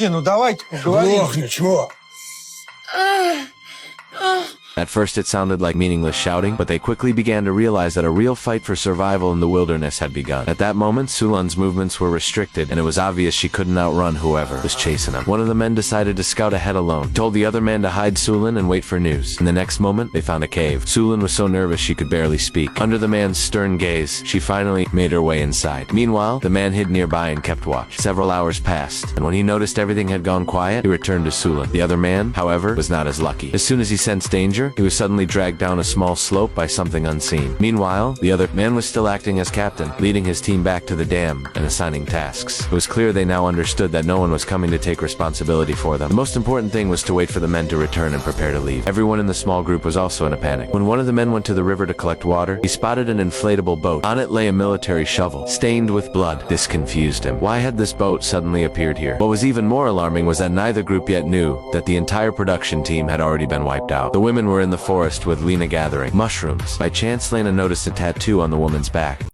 Ну давайте поговорим. Ох, ничего. At first it sounded like meaningless shouting, but they quickly began to realize that a real fight for survival in the wilderness had begun. At that moment, Sulan's movements were restricted, and it was obvious she couldn't outrun whoever was chasing him. One of the men decided to scout ahead alone, told the other man to hide Sulan and wait for news. In the next moment, they found a cave. Sulan was so nervous she could barely speak. Under the man's stern gaze, she finally made her way inside. Meanwhile, the man hid nearby and kept watch. Several hours passed, and when he noticed everything had gone quiet, he returned to Sulan. The other man, however, was not as lucky. As soon as he sensed danger, he was suddenly dragged down a small slope by something unseen. Meanwhile, the other man was still acting as captain, leading his team back to the dam and assigning tasks. It was clear they now understood that no one was coming to take responsibility for them. The most important thing was to wait for the men to return and prepare to leave. Everyone in the small group was also in a panic. When one of the men went to the river to collect water, he spotted an inflatable boat. On it lay a military shovel, stained with blood. This confused him. Why had this boat suddenly appeared here? What was even more alarming was that neither group yet knew that the entire production team had already been wiped out. The women were in the forest with Lena gathering mushrooms. By chance, Lena noticed a tattoo on the woman's back.